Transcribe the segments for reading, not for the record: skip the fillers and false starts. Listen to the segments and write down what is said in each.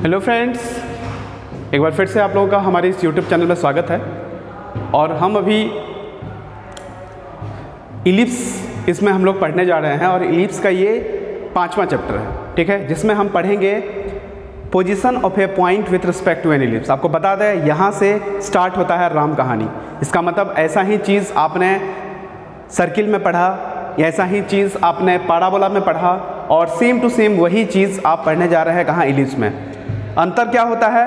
Hello friends, एक बार फिर से आप लोगों का हमारे इस यूट्यूब चैनल में स्वागत है। और हम अभी इलिप्स इसमें हम लोग पढ़ने जा रहे हैं और इलिप्स का ये 5वां चैप्टर है, ठीक है, जिसमें हम पढ़ेंगे position of a point with respect to an ellipse. आपको बता दें, यहाँ से स्टार्ट होता है राम कहानी। इसका मतलब ऐसा ही चीज़ आपने सर्किल में पढ़ा या ऐसा ही चीज़ आपने पैराबोला में पढ़ा और सेम टू सेम वही चीज़ आप पढ़ने जा रहे हैं कहाँ, इलिप्स में। अंतर क्या होता है,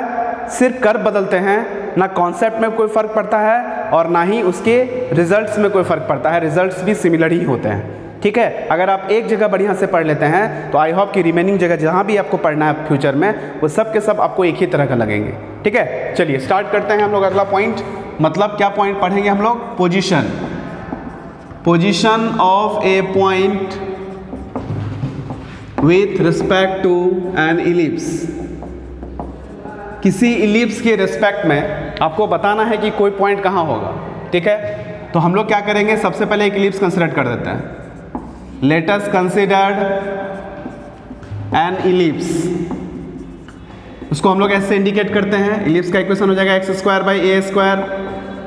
सिर्फ कर्व बदलते हैं, ना कॉन्सेप्ट में कोई फ़र्क पड़ता है और ना ही उसके रिजल्ट्स में कोई फ़र्क पड़ता है। रिजल्ट्स भी सिमिलर ही होते हैं, ठीक है। अगर आप एक जगह बढ़िया से पढ़ लेते हैं तो आई होप कि रिमेनिंग जगह जहाँ भी आपको पढ़ना है फ्यूचर में, वो सब के सब आपको एक ही तरह का लगेंगे, ठीक है। चलिए स्टार्ट करते हैं हम लोग अगला पॉइंट। मतलब क्या पॉइंट पढ़ेंगे हम लोग? Position of a point with respect to an ellipse. किसी इलिप्स के रिस्पेक्ट में आपको बताना है कि कोई पॉइंट कहाँ होगा, ठीक है। तो हम लोग क्या करेंगे, सबसे पहले एक इलिप्स कंसिडर कर देते हैं। Let us consider N ellipse. उसको हम लोग ऐसे इंडिकेट करते हैं। इलिप्स का इक्वेशन हो जाएगा x² / a²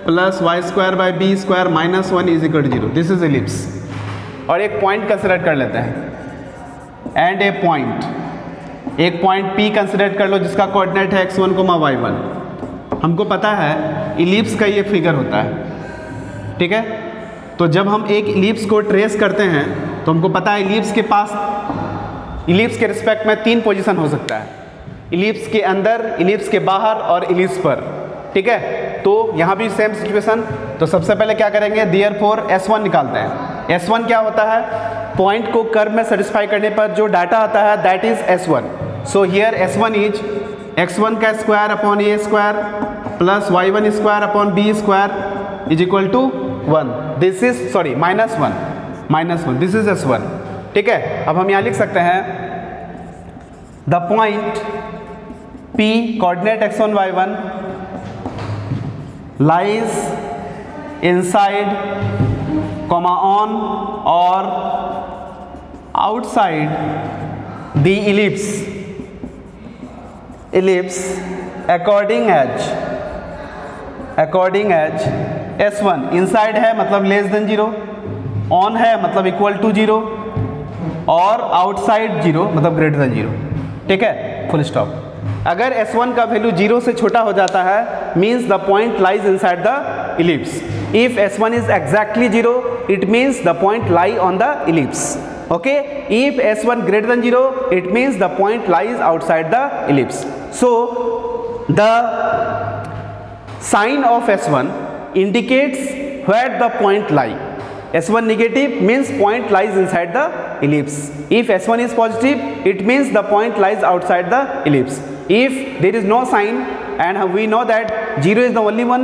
plus y² / b² minus 1 = 0। This is ellipse. और एक पॉइंट कंसिडर कर लेते हैं एंड ए पॉइंट। एक पॉइंट P कंसिडर कर लो जिसका कोऑर्डिनेट है x1, y1। हमको पता है इलिप्स का ये फिगर होता है, ठीक है। तो जब हम एक इलिप्स को ट्रेस करते हैं तो हमको पता है इलिप्स के पास, इलिप्स के रिस्पेक्ट में 3 पोजीशन हो सकता है। इलिप्स के अंदर, इलिप्स के बाहर और इलिप्स पर, ठीक है। तो यहाँ भी सेम सिचुएशन। तो सबसे पहले क्या करेंगे, देयरफॉर S1 निकालते हैं। S1 क्या होता है, पॉइंट को कर्व में सेटिस्फाई करने पर जो डाटा आता है that is S1। So here S1 is x1 का square upon a² plus y1 square upon b² is equal to 1। This is sorry -1 this is S1, ठीक है। अब हम यहाँ लिख सकते हैं the point P coordinate x1 y1 lies inside, on or outside the ellipse according as S1 inside है मतलब लेस देन 0, ऑन है मतलब इक्वल टू 0 और आउटसाइड 0 मतलब ग्रेटर देन 0, ठीक है, फुल स्टॉप। अगर S1 का वैल्यू 0 से छोटा हो जाता है means the point lies inside the ellipse. If S1 is exactly 0 it means the point lie on the ellipse, okay. If S1 greater than 0 it means the point lies outside the ellipse. So the sign of S1 indicates where the point lie. S1 negative means point lies inside the ellipse. If S1 is positive it means the point lies outside the ellipse. If there is no sign, and we know that 0 is the only one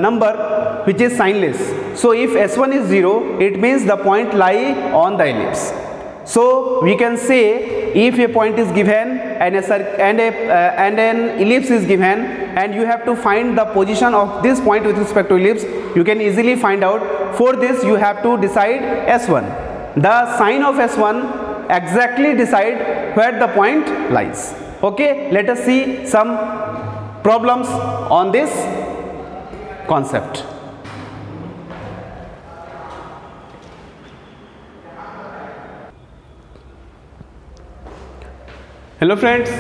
number which is signless. So if S1 is 0 it means the point lie on the ellipse. So we can say if a point is given and an ellipse is given and you have to find the position of this point with respect to ellipse, you can easily find out. For this you have to decide S1. The sign of S1 exactly decide where the point lies. Okay, let us see some problems on this concept. Hello friends,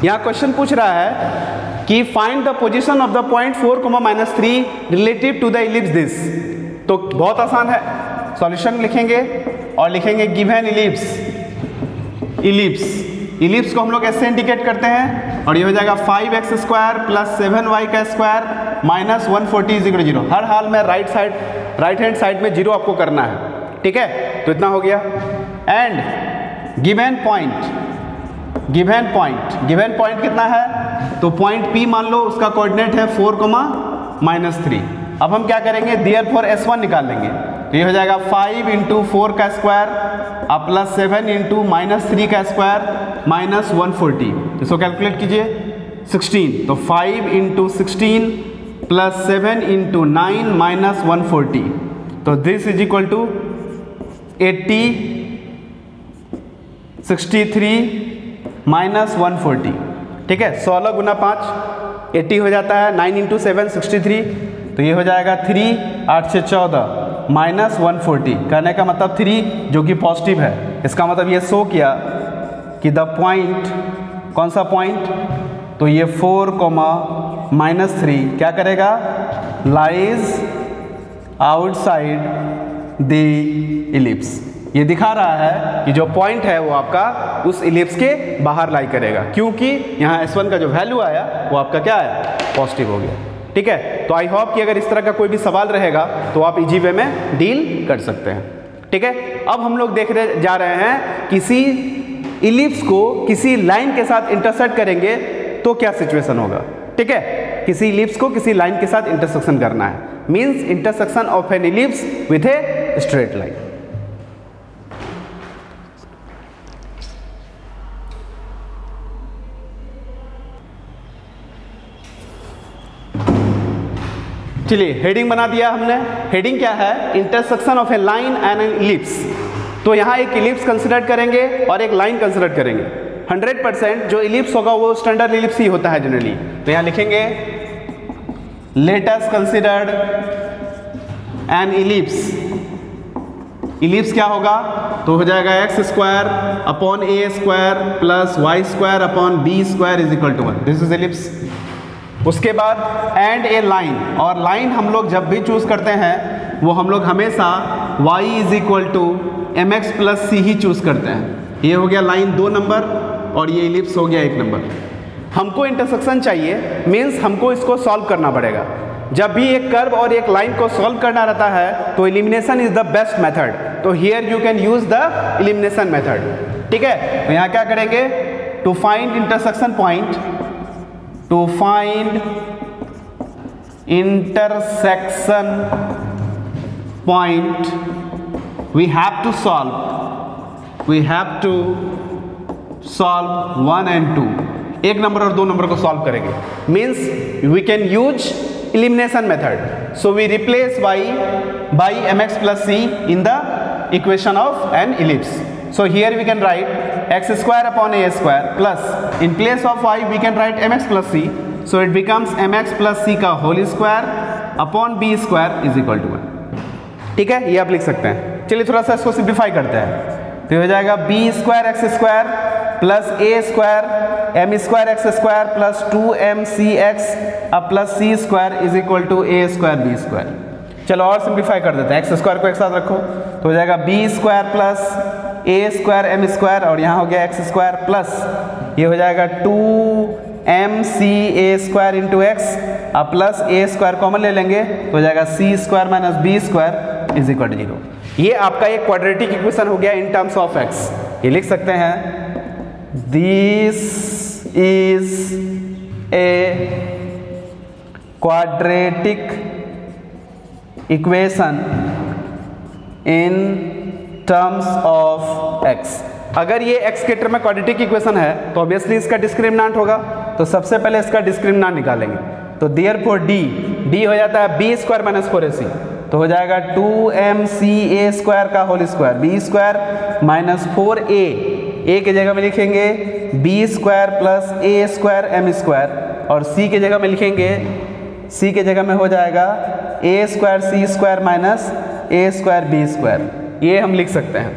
यहाँ question पूछ रहा है कि find the position of the point 4, -3 relative to the ellipse this. तो बहुत आसान है, solution लिखेंगे और लिखेंगे गिवन इलिप्स को हम लोग ऐसे इंडिकेट करते हैं और ये हो जाएगा 5x² प्लस 7y² माइनस 140 = 0। हर हाल में राइट हैंड साइड में 0 आपको करना है, ठीक है। तो इतना हो गया। एंड गिवन पॉइंट कितना है, तो पॉइंट P मान लो उसका कोऑर्डिनेट है 4, -3। अब हम क्या करेंगे, देयरफॉर S1 निकाल लेंगे। तो ये हो जाएगा 5 × 4 का स्क्वायर अब प्लस 7 × -3 का स्क्वायर माइनस 140। इसको कैलकुलेट कीजिए 16। तो 5 × 16 प्लस 7 × 9 माइनस 140। तो दिस इज इक्वल टू 80 63 -140। ठीक है, 16 गुना 5 80 हो जाता है, 9 इंटू 7 63, तो ये हो जाएगा 3, 8 से 14 माइनस 140, कहने का मतलब 3 जो कि पॉजिटिव है। इसका मतलब ये शो किया कि द पॉइंट, कौन सा पॉइंट, तो ये 4, -3 क्या करेगा, लाइज आउटसाइड द इलिप्स। ये दिखा रहा है कि जो पॉइंट है वो आपका उस इलिप्स के बाहर लाई करेगा, क्योंकि यहाँ S1 का जो वैल्यू आया वो आपका क्या आया, पॉजिटिव हो गया। ठीक है, तो आई होप कि अगर इस तरह का कोई भी सवाल रहेगा तो आप इजी वे में डील कर सकते हैं। ठीक है, अब हम लोग देख रहे जा रहे हैं किसी इलिप्स को किसी लाइन के साथ इंटरसेक्ट करेंगे तो क्या सिचुएशन होगा। ठीक है, किसी इलिप्स को किसी लाइन के साथ इंटरसेक्शन करना है, means intersection of N ellipse with a straight line. चलिए हेडिंग बना दिया हमने। हेडिंग क्या है, intersection of A line and N ellipse. तो यहाँ एक इलिप्स कंसिडर करेंगे और एक लाइन कंसिडर करेंगे। 100% जो इलिप्स होगा वो स्टैंडर्ड इलिप्स ही होता है जनरली। तो यहाँ लिखेंगे let us considered an ellipse. Ellipse क्या होगा, तो हो जाएगा x² upon a² plus y² upon b² is equal to 1। This is ellipse. उसके बाद एंड ए लाइन, और लाइन हम लोग जब भी चूज करते हैं वो हम लोग हमेशा y is equal to mx plus c ही चूज करते हैं। ये हो गया लाइन 2 नंबर और ये इलिप्स हो गया 1 नंबर। हमको इंटरसेक्शन चाहिए, मीन्स हमको इसको सॉल्व करना पड़ेगा। जब भी एक कर्व और एक लाइन को सॉल्व करना रहता है तो elimination is the best method. तो here you can use the elimination method. ठीक है, तो यहाँ क्या करेंगे, to find intersection point, to find intersection point we have to solve 1 and 2। 1 number और 2 नंबर को सॉल्व करेंगे, means we can use elimination method। so we replace y by mx plus c in the equation of an ellipse। so here we can write x² upon a² plus in place of y we can write mx plus c। so it becomes mx plus c का whole square upon b² is equal to 1। ठीक है, ये आप लिख सकते हैं। चलिए थोड़ा सा इसको सिंप्लीफाई करते हैं। तो हो जाएगा b² x² plus a² m² x² plus 2mcx अब plus c² is equal to a² b²। चलो और सिंप्लीफाई कर देते हैं। x² को एक साथ रखो तो हो जाएगा b² प्लस a² m² और यहाँ हो गया x² प्लस ये हो जाएगा 2mca² इंटू x अब प्लस a² कॉमन ले लेंगे तो हो जाएगा c² minus b² is equal to 0। ये आपका एक क्वाड्रेटिक इक्वेशन हो गया इन टर्म्स ऑफ x। ये लिख सकते हैं this is a quadratic equation in terms of x। अगर ये x के टर्म में क्वाड्रेटिक इक्वेशन है तो ऑब्वियसली इसका डिस्क्रिमिनेंट होगा। तो सबसे पहले इसका डिस्क्रिमिनेंट निकालेंगे। तो देयरफॉर d हो जाता है b² माइनस 4ac तो हो जाएगा 2mca² का whole square b² minus 4a। a की जगह में लिखेंगे b² प्लस a² m² और c की जगह में लिखेंगे, c के जगह में हो जाएगा a² c² minus a² b²। ये हम लिख सकते हैं।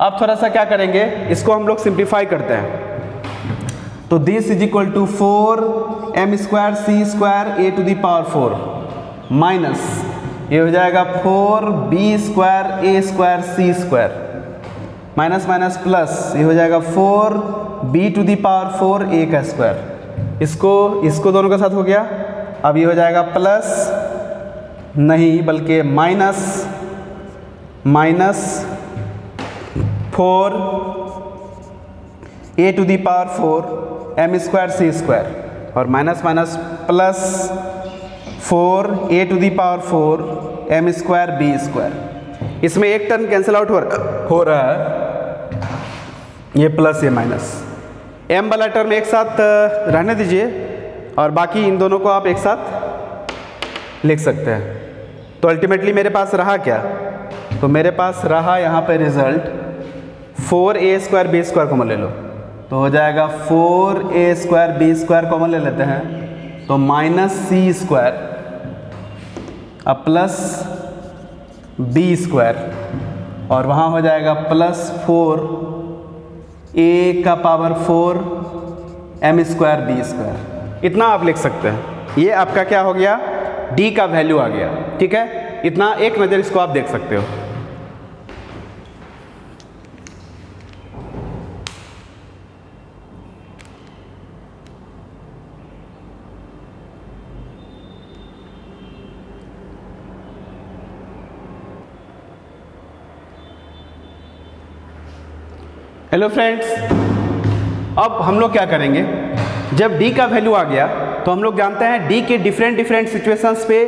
अब थोड़ा सा क्या करेंगे, इसको हम लोग सिंप्लीफाई करते हैं। तो this is equal to 4m² c² a⁴ minus ये हो जाएगा 4b² a² c² minus minus plus ये हो जाएगा 4b⁴ a का स्क्वायर। इसको दोनों के साथ हो गया। अब ये हो जाएगा प्लस नहीं बल्कि माइनस 4 a⁴ m² c² और minus minus plus 4 a⁴ m² b²। इसमें एक टर्म कैंसिल आउट हो रहा है, ये प्लस ये माइनस। m वाला टर्म एक साथ रहने दीजिए और बाकी इन दोनों को आप एक साथ लिख सकते हैं। तो अल्टीमेटली मेरे पास रहा क्या, तो मेरे पास रहा यहाँ पे रिजल्ट 4a² b² कॉमन ले लो तो हो जाएगा 4a² b² कॉमन ले लेते हैं तो -c² अब प्लस b² और वहाँ हो जाएगा +4a⁴ m² b²। इतना आप लिख सकते हैं। ये आपका क्या हो गया, d का वैल्यू आ गया। ठीक है, इतना एक नज़र इसको आप देख सकते हो। हेलो फ्रेंड्स, अब हम लोग क्या करेंगे, जब d का वैल्यू आ गया तो हम लोग जानते हैं d के डिफरेंट सिचुएशंस पे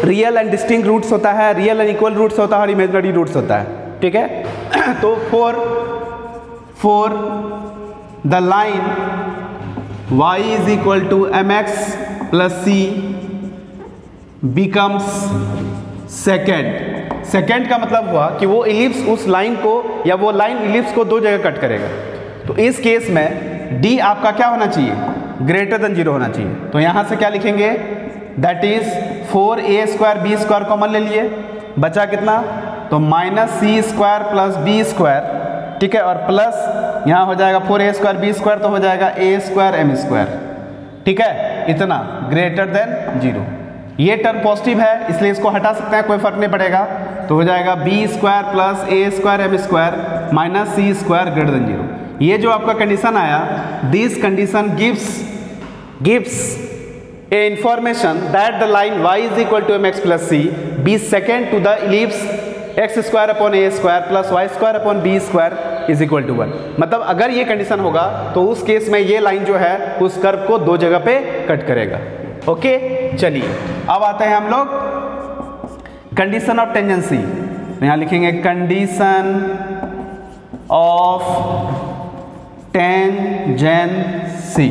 रियल एंड डिस्टिंक्ट रूट्स होता है, रियल एंड इक्वल रूट्स होता है और इमेजिनरी रूट्स होता है। ठीक है, तो for the line y is equal to mx plus c becomes second का मतलब हुआ कि वो इलिप्स उस लाइन को या वो लाइन इलिप्स को दो जगह कट करेगा। तो इस केस में d आपका क्या होना चाहिए, ग्रेटर देन 0 होना चाहिए। तो यहाँ से क्या लिखेंगे, that is 4a² b² common ले लिए, बचा कितना, तो -c² प्लस b²। ठीक है, और प्लस यहाँ हो जाएगा 4a² b² तो हो जाएगा a² m²। ठीक है, इतना ग्रेटर देन 0। ये टर्म पॉजिटिव है इसलिए इसको हटा सकते हैं, कोई फर्क नहीं पड़ेगा। तो हो जाएगा b² plus a² m² -c² greater than 0। ये जो आपका कंडीशन आया, this condition gives a information that the line y is equal to mx plus c be second to the ellipse x² upon a² plus y² upon b² is equal to 1। मतलब अगर ये condition होगा तो उस case में ये line जो है उस कर्व को दो जगह पे कट करेगा। ओके, चलिए अब आते हैं हम लोग कंडीशन ऑफ टेंजेंसी। यहाँ लिखेंगे condition of tangency.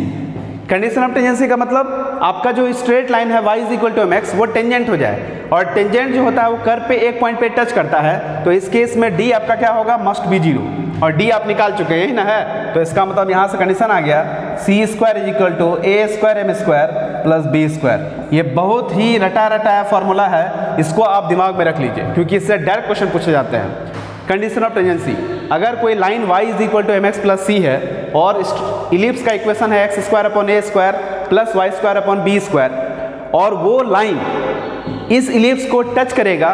Condition of tangency का मतलब आपका जो स्ट्रेट लाइन है y is equal to mx वो टेंजेंट हो जाए, और टेंजेंट जो होता है वो कर्व पे एक पॉइंट पे टच करता है। तो इस केस में d आपका क्या होगा, मस्ट बी 0, और d आप निकाल चुके हैं, यही ना है। तो इसका मतलब यहाँ से कंडीशन आ गया c² is equal to a² m² plus b²। ये बहुत ही रटाया फॉर्मूला है, इसको आप दिमाग में रख लीजिए क्योंकि इससे डायरेक्ट क्वेश्चन पूछे जाते हैं। कंडीशन ऑफ टेंजेंसी, अगर कोई line y is equal to mx plus c है और इलिप्स का इक्वेशन है x² upon a² plus y² upon b², और वो लाइन इस इलिप्स को टच करेगा,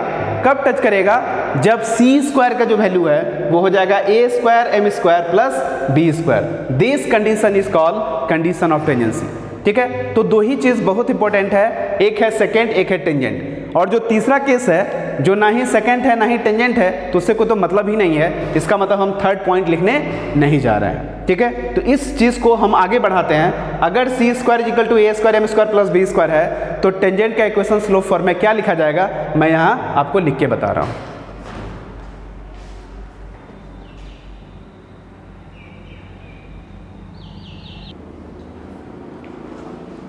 कब टच करेगा, जब c² का जो वैल्यू है वो हो जाएगा a² m² plus b²। This condition is called condition of tangency. ठीक है, तो दो ही चीज़ बहुत इंपॉर्टेंट है, एक है सेकेंड, एक है टेंजेंट। और जो तीसरा केस है जो ना ही सेकेंड है ना ही टेंजेंट है तो उससे कोई तो मतलब ही नहीं है, इसका मतलब हम थर्ड पॉइंट लिखने नहीं जा रहे हैं। ठीक है, तो इस चीज़ को हम आगे बढ़ाते हैं। अगर c² is equal to a² m² plus b² है तो टेंजेंट का इक्वेशन स्लोप फॉर्म में क्या लिखा जाएगा, मैं यहाँ आपको लिख के बता रहा हूँ।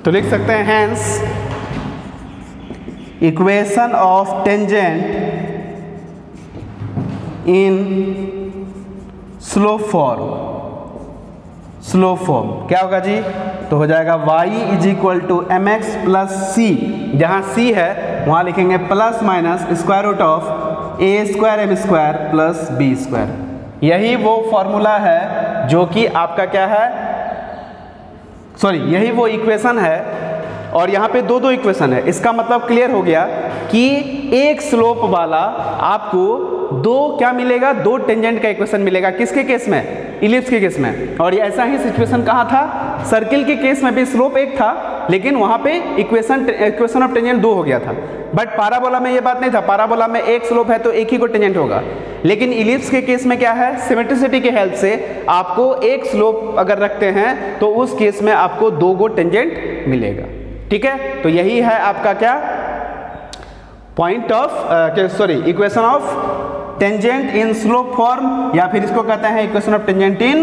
तो लिख सकते हैं hence equation of tangent in slope form क्या होगा जी, तो हो जाएगा y is equal to mx plus c, जहाँ c है वहाँ लिखेंगे plus minus square root of a² m² plus b²। यही वो फॉर्मूला है जो कि आपका क्या है, यही वो इक्वेशन है, और यहाँ पे दो इक्वेशन है। इसका मतलब क्लियर हो गया कि एक स्लोप वाला आपको दो क्या मिलेगा, दो टेंजेंट का इक्वेशन मिलेगा। किसके केस में, इलिप्स के केस में। और ऐसा ही सिचुएशन कहाँ था, सर्किल के केस में भी स्लोप एक था लेकिन वहाँ पे इक्वेशन ऑफ टेंजेंट दो हो गया था। बट पैराबोला में ये बात नहीं था, पैराबोला में एक स्लोप है तो एक ही को टेंजेंट होगा। लेकिन इलिप्स के केस में क्या है, सिमेट्रिसिटी के हेल्प से आपको एक स्लोप अगर रखते हैं तो उस केस में आपको दो गो टेंजेंट मिलेगा। ठीक है, तो यही है आपका क्या point of equation of tangent in slope form, या फिर इसको कहते हैं equation of tangent in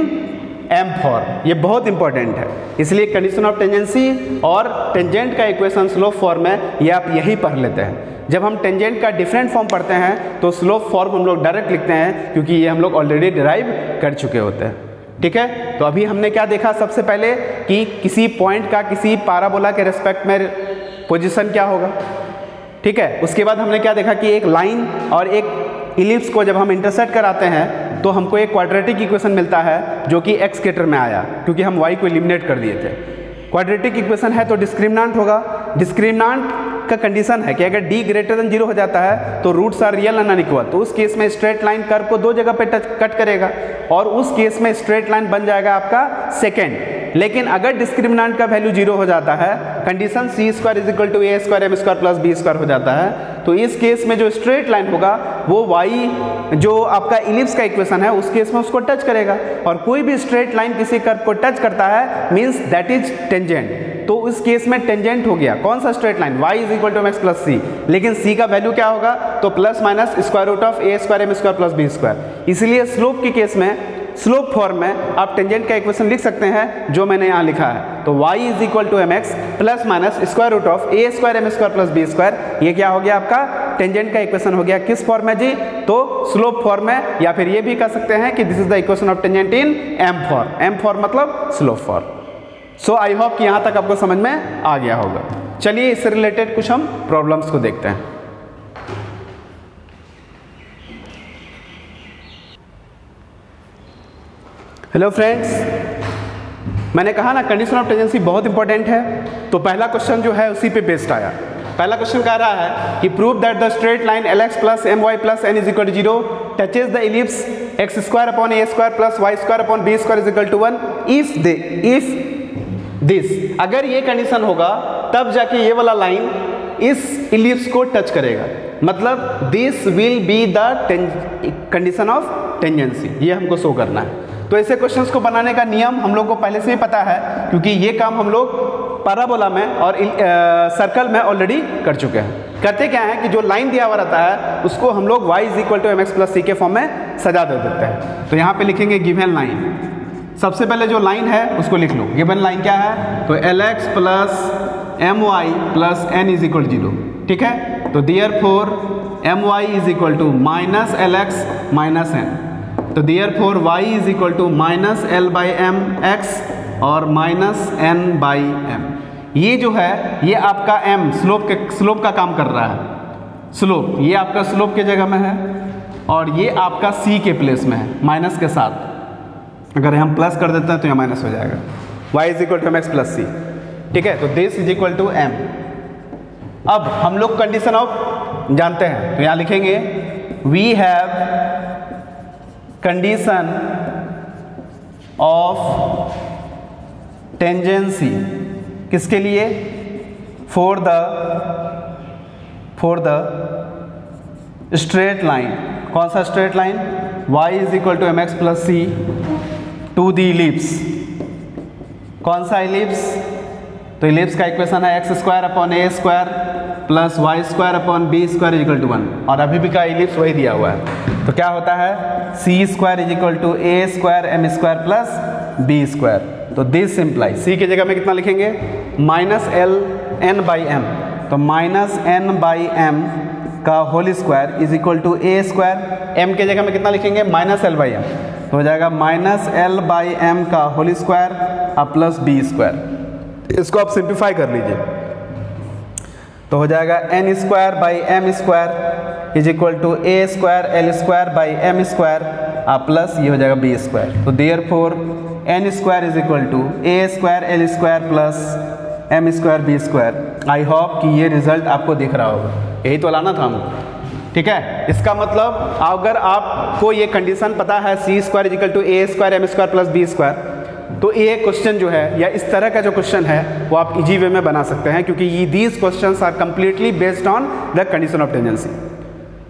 M form. ये बहुत इंपॉर्टेंट है, इसलिए कंडीशन ऑफ टेंजेंसी और टेंजेंट का इक्वेशन स्लोप फॉर्म है, ये आप यही पढ़ लेते हैं। जब हम टेंजेंट का डिफरेंट फॉर्म पढ़ते हैं तो स्लोप फॉर्म हम लोग डायरेक्ट लिखते हैं क्योंकि ये हम लोग ऑलरेडी डिराइव कर चुके होते हैं। ठीक है। तो अभी हमने क्या देखा, सबसे पहले कि किसी पॉइंट का किसी पैराबोला के रिस्पेक्ट में पोजीशन क्या होगा, ठीक है। उसके बाद हमने क्या देखा कि एक लाइन और एक इलिप्स को जब हम इंटरसेक्ट कराते हैं तो हमको एक क्वाड्रेटिक इक्वेशन मिलता है जो कि एक्स के टर्म में आया, क्योंकि हम वाई को एलिमिनेट कर दिए थे। क्वाड्रेटिक इक्वेशन है तो डिस्क्रिमिनेंट होगा। डिस्क्रिमिनेंट का कंडीशन है कि अगर d ग्रेटर देन 0 हो जाता है तो roots are real and unequal, तो उस केस में स्ट्रेट लाइन कर्व को दो जगह पे कट करेगा और उस केस में स्ट्रेट लाइन बन जाएगा आपका सेकेंड। लेकिन अगर डिस्क्रिमिनेंट का वैल्यू 0 हो जाता है, condition c² = a² m² + b² हो जाता है, तो इस केस में जो स्ट्रेट लाइन होगा वो y जो आपका इलिप्स का इक्वेशन है उस केस में उसको टच करेगा, और कोई भी स्ट्रेट लाइन किसी कर्व को टच करता है मीन्स दैट इज टेंजेंट। तो इस केस में टेंजेंट हो गया कौन सा straight line, y = mx + c, लेकिन c का वैल्यू क्या होगा, तो ±√a² m² + b²। इसलिए स्लोप के केस में स्लोप फॉर्म में आप टेंजेंट का इक्वेशन लिख सकते हैं जो मैंने यहाँ लिखा है। तो y = mx ±√a² m² + b²। ये क्या हो गया आपका टेंजेंट का इक्वेशन हो गया। किस फॉर्म में जी, तो स्लोप फॉर्म में, या फिर ये भी कह सकते हैं कि this is the equation of tangent in m form. m form मतलब slope form. So I hope कि यहाँ तक आपको समझ में आ गया होगा। चलिए इससे रिलेटेड कुछ हम प्रॉब्लम्स को देखते हैं। हेलो फ्रेंड्स, मैंने कहा ना कंडीशन ऑफ टेंजेंसी बहुत इंपॉर्टेंट है, तो पहला क्वेश्चन जो है उसी पे बेस्ड आया। पहला क्वेश्चन कह रहा है कि prove that the straight line lx + my + n = 0 touches the ellipse x² / a² + y² / b² = 1 if this. अगर ये कंडीशन होगा तब जाके ये वाला लाइन इस इलिप्स को टच करेगा, मतलब this will be the condition of tangency. ये हमको शो करना है। तो ऐसे क्वेश्चंस को बनाने का नियम हम लोग को पहले से ही पता है, क्योंकि ये काम हम लोग पैराबोला में और सर्कल में ऑलरेडी कर चुके हैं। करते क्या है कि जो लाइन दिया हुआ रहता है उसको हम लोग y = mx + c के फॉर्म में सजा दे देते हैं। तो यहाँ पे लिखेंगे गिवन लाइन। सबसे पहले जो लाइन है उसको लिख लो। गिवन लाइन क्या है, तो lx + my + n = 0, ठीक है। तो देयरफॉर my = -lx - n, तो देयरफॉर y = -l/mx और -n/m। ये जो है ये आपका m स्लोप का काम कर रहा है। स्लोप ये आपका स्लोप के जगह में है और ये आपका c के प्लेस में है माइनस के साथ। अगर हम प्लस कर देते हैं तो यह माइनस हो जाएगा। y = mx + c, ठीक है। तो दिस = m। अब हम लोग कंडीशन ऑफ जानते हैं, तो यहाँ लिखेंगे we have condition of tangency किसके लिए, फॉर द स्ट्रेट लाइन। कौन सा straight line, y = mx + c to the ellipse. कौन सा इलिप्स, तो इलिप्स का इक्वेशन है x² / a² + y² / b² = 1, और अभी भी का इलिप्स वही दिया हुआ है। तो क्या होता है c² = a² m² + b²। तो दिस सिंप्लाई c की जगह में कितना लिखेंगे, -ln/m, तो -n/m का होल स्क्वायर = a²। m के जगह में कितना लिखेंगे, -l/m, तो हो जाएगा -l/m का होल स्क्वायर + b²। इसको आप सिंप्लीफाई कर लीजिए तो हो जाएगा n² / m² = a² l² / m² plus ये हो जाएगा b²। तो therefore n² = a² l² + m² b²। आई होप कि ये रिजल्ट आपको दिख रहा होगा, यही तो लाना था हमको, ठीक है। इसका मतलब अगर आपको ये कंडीशन पता है c² = a² m² + b², तो ये क्वेश्चन जो है या इस तरह का जो क्वेश्चन है वो आप इजी वे में बना सकते हैं, क्योंकि ये these questions are completely based on the condition of tangency,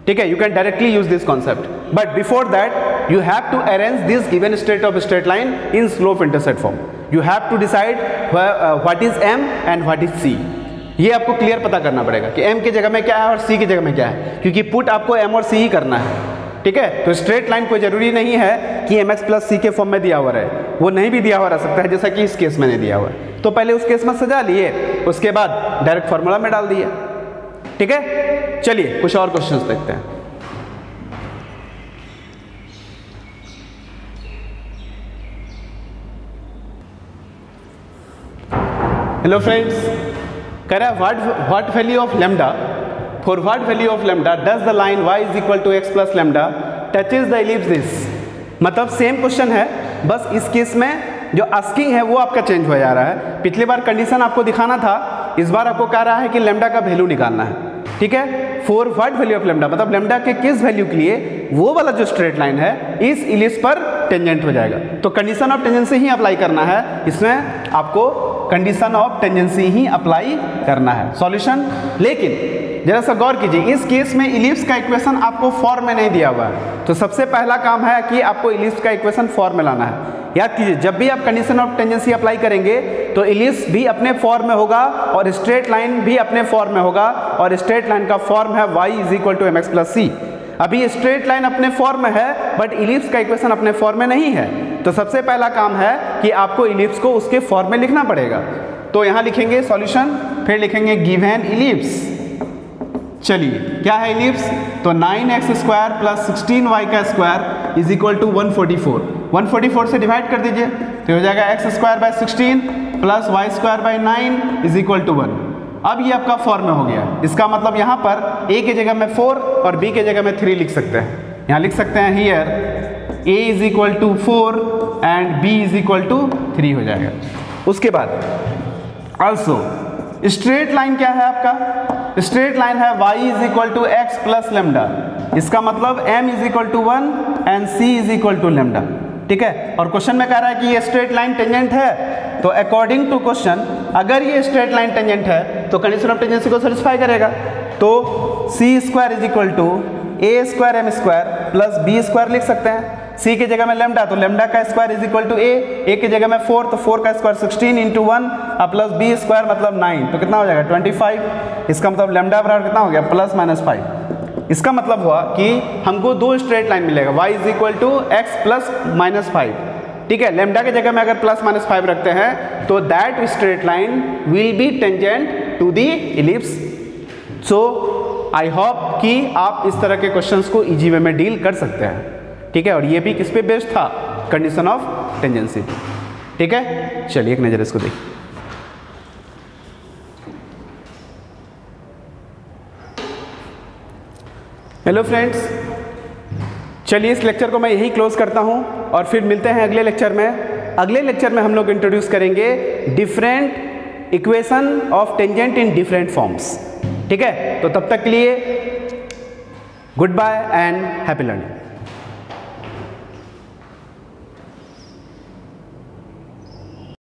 ठीक है। You can directly use this concept, but before that you have to arrange this given state of straight line in slope intercept form. You have to decide what is m and what is c। ये आपको clear पता करना पड़ेगा कि m की जगह में क्या है और c की जगह में क्या है, क्योंकि पुट आपको m और c ही करना है, ठीक है। तो स्ट्रेट लाइन कोई जरूरी नहीं है कि mx + c के फॉर्म में दिया हुआ रहे, वो नहीं भी दिया हुआ रह सकता है, जैसा कि इस केस में नहीं दिया हुआ है। तो पहले उस केस में सजा लिए, उसके बाद डायरेक्ट फार्मूला में डाल दिया, ठीक है। चलिए कुछ और क्वेश्चंस देखते हैं। हेलो फ्रेंड्स, कह रहा है what value of lambda, for what value of lambda does the line y is equal to x plus lambda touches the ellipse this. मतलब सेम क्वेश्चन है, बस इस केस में जो आस्किंग है वो आपका चेंज हो जा रहा है। पिछली बार कंडीशन आपको दिखाना था, इस बार आपको कह रहा है कि लेमडा का वैल्यू निकालना है। ठीक है, for what value of lambda मतलब लेमडा के किस वैल्यू के लिए वो वाला जो स्ट्रेट लाइन है इस इलिप्स पर टेंजेंट हो जाएगा। तो condition of tangency he apply करना है, इसमें आपको condition of tangency he apply करना है। सॉल्यूशन, लेकिन जरा सा गौर कीजिए, इस केस में इलिप्स का इक्वेशन आपको फॉर्म में नहीं दिया हुआ है। तो सबसे पहला काम है कि आपको इलिप्स का इक्वेशन फॉर्म में लाना है। याद कीजिए, जब भी आप कंडीशन ऑफ टेंजेंसी अप्लाई करेंगे तो इलिप्स भी अपने फॉर्म में होगा और स्ट्रेट लाइन भी अपने फॉर्म में होगा, और स्ट्रेट लाइन का फॉर्म है y is equal to mx plus C. अभी स्ट्रेट लाइन अपने फॉर्म में है बट इलिप्स का इक्वेशन अपने फॉर्म में नहीं है। तो सबसे पहला काम है कि आपको इलिप्स को उसके फॉर्म में लिखना पड़ेगा। तो यहाँ लिखेंगे सॉल्यूशन, फिर लिखेंगे गिवन इलिप्स। चलिए, क्या है इलिप्स? तो 9x स्क्वायर प्लस 16y का स्क्वायर इज इक्वल टू 144। 144 से डिवाइड कर दीजिए तो हो जाएगा x स्क्वायर बाय 16 प्लस y square by 9 is equal to 1। अब ये आपका फॉर्म में हो गया। इसका मतलब यहाँ पर a की जगह में 4 और b की जगह में 3 लिख सकते हैं। यहाँ लिख सकते हैं here a is equal to 4 and b is equal to 3 हो जाएगा। उसके बाद ऑल्सो स्ट्रेट लाइन क्या है आपका? स्ट्रेट लाइन है y is equal to x plus lambda. इसका मतलब m is equal to 1 and c is equal to lambda. ठीक है, और क्वेश्चन में कह रहा है कि ये स्ट्रेट लाइन टेंजेंट है। तो अकॉर्डिंग टू क्वेश्चन, अगर ये स्ट्रेट लाइन टेंजेंट है तो कंडीशन ऑफ टेंजेंसी को सेटिस्फाई करेगा। तो c square is equal to a square m square plus b square लिख सकते हैं। c की जगह में लेमडा, तो लेमडा का square is equal to a की जगह में 4, तो 4 का square 16 into 1 plus b square मतलब 9, तो कितना हो जाएगा 25। इसका मतलब लेमडा बराबर कितना हो गया प्लस माइनस 5। इसका मतलब हुआ कि हमको दो स्ट्रेट लाइन मिलेगा, y is equal to x plus minus 5। ठीक है, लेमडा की जगह में अगर प्लस माइनस 5 रखते हैं तो that straight line will be tangent to the ellipse. So I hope कि आप इस तरह के क्वेश्चंस को इजी वे में डील कर सकते हैं। ठीक है, और ये भी किस पे बेस्ड था? Condition of tangency. ठीक है, चलिए एक नज़र इसको देखिए। हेलो फ्रेंड्स, चलिए इस लेक्चर को मैं यही क्लोज करता हूं और फिर मिलते हैं अगले लेक्चर में। अगले लेक्चर में हम लोग इंट्रोड्यूस करेंगे different equation of tangent in different forms. ठीक है, तो तब तक के लिए good bye and happy learning.